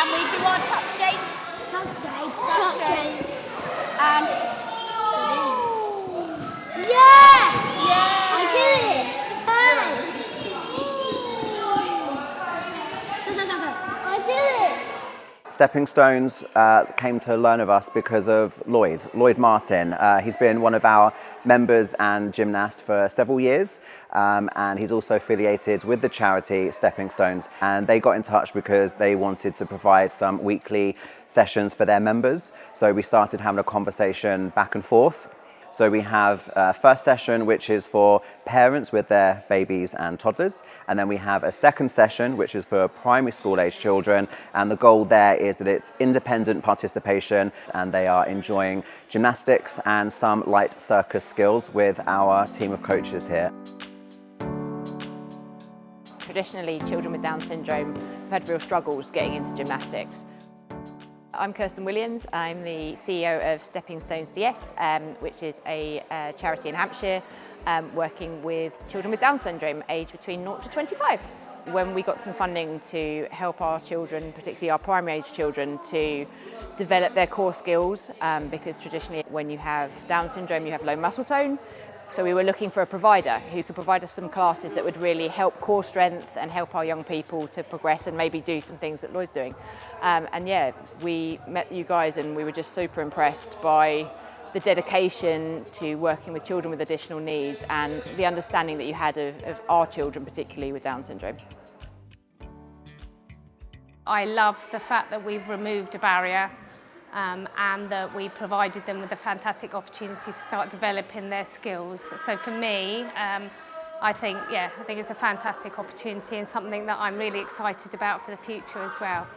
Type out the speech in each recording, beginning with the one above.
Can we do our tuck shape? Tuck shape. Tuck shape. And... Yeah! Yeah! I did it! Turn! I did it! Stepping Stones came to learn of us because of Lloyd Martin. He's been one of our members and gymnast for several years, and he's also affiliated with the charity Stepping Stones. And they got in touch because they wanted to provide some weekly sessions for their members. So we started having a conversation back and forth. So we have a first session, which is for parents with their babies and toddlers. And then we have a second session, which is for primary school age children. And the goal there is that it's independent participation and they are enjoying gymnastics and some light circus skills with our team of coaches here. Traditionally, children with Down syndrome have had real struggles getting into gymnastics. I'm Kirsten Williams. I'm the CEO of Stepping Stones DS, which is a charity in Hampshire working with children with Down syndrome aged between 0 to 25. When we got some funding to help our children, particularly our primary age children, to develop their core skills, because traditionally when you have Down syndrome you have low muscle tone. So we were looking for a provider who could provide us some classes that would really help core strength and help our young people to progress and maybe do some things that Lloyd's doing. And yeah, we met you guys and we were just super impressed by the dedication to working with children with additional needs and the understanding that you had of our children, particularly with Down syndrome. I love the fact that we've removed a barrier and that we provided them with a fantastic opportunity to start developing their skills. So for me, I think it's a fantastic opportunity and something that I'm really excited about for the future as well.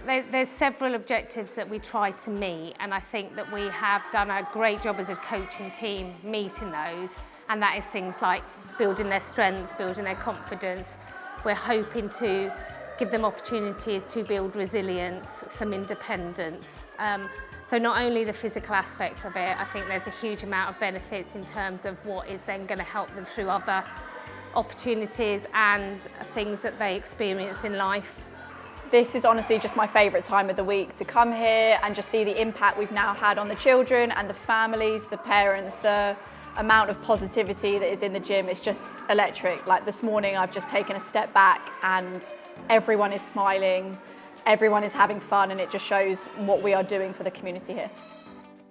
There's several objectives that we try to meet, and I think that we have done a great job as a coaching team meeting those, and that is things like building their strength, building their confidence. We're hoping to give them opportunities to build resilience, some independence. So not only the physical aspects of it, I think there's a huge amount of benefits in terms of what is then going to help them through other opportunities and things that they experience in life. This is honestly just my favourite time of the week to come here and just see the impact we've now had on the children and the families, the parents, the amount of positivity that is in the gym is just electric. Like this morning I've just taken a step back and everyone is smiling, everyone is having fun, and it just shows what we are doing for the community here.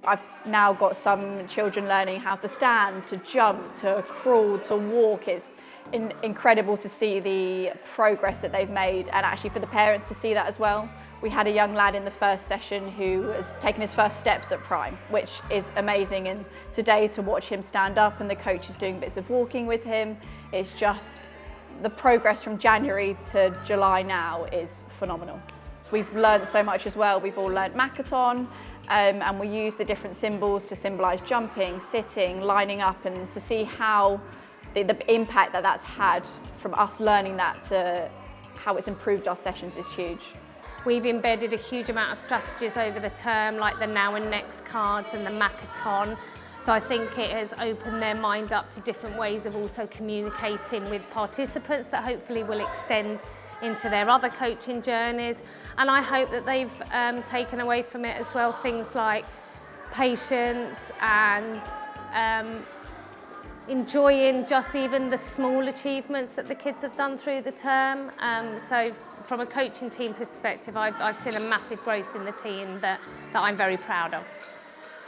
I've now got some children learning how to stand, to jump, to crawl, to walk. It's incredible to see the progress that they've made, and actually for the parents to see that as well. We had a young lad in the first session who has taken his first steps at Prime, which is amazing, and today to watch him stand up and the coach is doing bits of walking with him, it's just the progress from January to July now is phenomenal. So we've learned so much as well. We've all learned Makaton, and we use the different symbols to symbolise jumping, sitting, lining up, and to see how the impact that that's had from us learning that to how it's improved our sessions is huge. We've embedded a huge amount of strategies over the term, like the now and next cards and the Makaton. So I think it has opened their mind up to different ways of also communicating with participants that hopefully will extend into their other coaching journeys. And I hope that they've taken away from it as well things like patience and enjoying just even the small achievements that the kids have done through the term. So from a coaching team perspective, I've seen a massive growth in the team that I'm very proud of.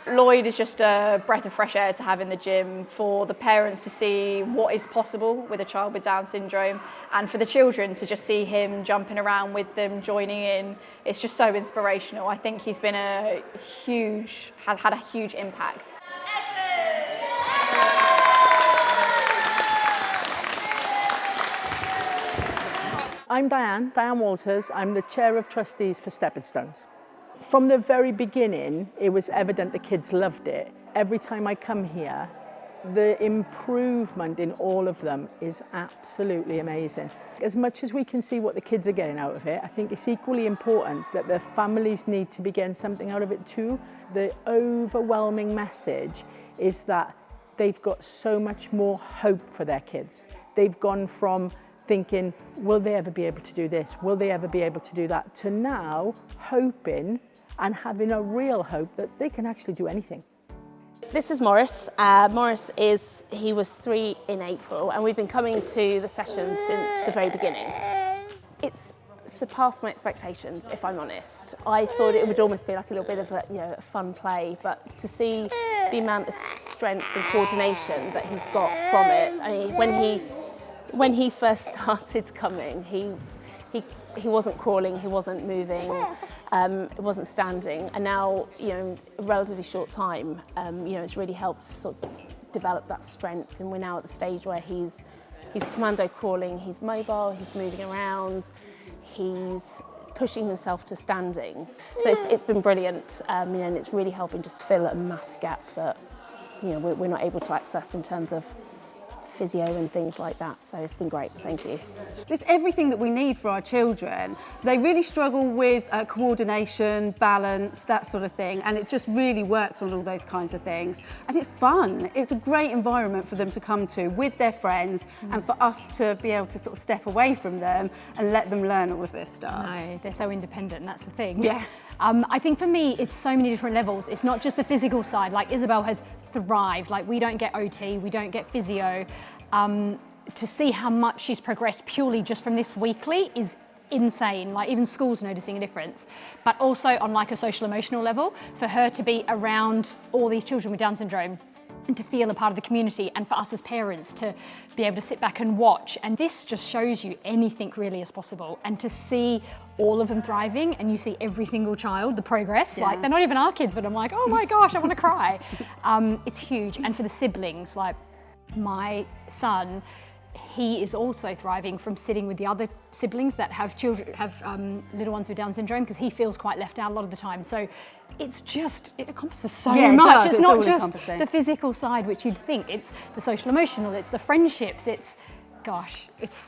Lloyd is just a breath of fresh air to have in the gym for the parents to see what is possible with a child with Down syndrome, and for the children to just see him jumping around with them, joining in. It's just so inspirational. I think he's been had a huge impact. I'm Diane Walters. I'm the Chair of Trustees for Stepping Stones. From the very beginning, it was evident the kids loved it. Every time I come here, the improvement in all of them is absolutely amazing. As much as we can see what the kids are getting out of it, I think it's equally important that the families need to be getting something out of it too. The overwhelming message is that they've got so much more hope for their kids. They've gone from thinking, will they ever be able to do this? Will they ever be able to do that? To now hoping and having a real hope that they can actually do anything. This is Morris. He was 3 in April, and we've been coming to the sessions since the very beginning. It's surpassed my expectations, if I'm honest. I thought it would almost be like a little bit of a fun play, but to see the amount of strength and coordination that he's got from it. I mean, when he first started coming, he wasn't crawling, he wasn't moving, it wasn't standing, and now, in a relatively short time, it's really helped sort of develop that strength, and we're now at the stage where he's commando crawling, he's mobile, he's moving around, he's pushing himself to standing. So it's been brilliant, and it's really helping just fill a massive gap that we're not able to access in terms of physio and things like that, so it's been great, thank you. It's everything that we need for our children. They really struggle with coordination, balance, that sort of thing, and it just really works on all those kinds of things. And it's fun. It's a great environment for them to come to with their friends and for us to be able to sort of step away from them and let them learn all of this stuff. No, they're so independent, that's the thing. Yeah. I think for me, it's so many different levels. It's not just the physical side, like Isabel has thrived. Like, we don't get OT, we don't get physio. To see how much she's progressed purely just from this weekly is insane. Like, even school's noticing a difference. But also on like a social emotional level, for her to be around all these children with Down syndrome and to feel a part of the community, and for us as parents to be able to sit back and watch. And this just shows you anything really is possible. And to see all of them thriving, and you see every single child, the progress, like they're not even our kids, but I'm like, oh my gosh, I want to cry. It's huge. And for the siblings, like my son, he is also thriving from sitting with the other siblings that have little ones with Down syndrome, because he feels quite left out a lot of the time. So it encompasses so much. It's not just the physical side, which you'd think. It's the social emotional, it's the friendships, it's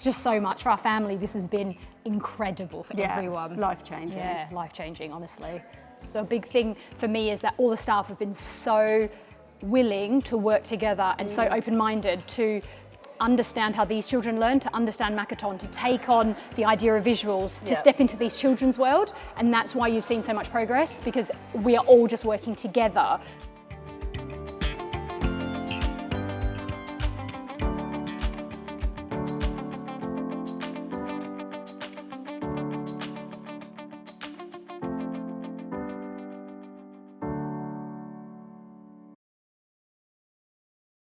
just so much. For our family, this has been incredible for everyone. Life-changing. Yeah, life-changing, honestly. The big thing for me is that all the staff have been so willing to work together and so open-minded to understand how these children learn, to understand Makaton, to take on the idea of visuals, to step into these children's world. And that's why you've seen so much progress, because we are all just working together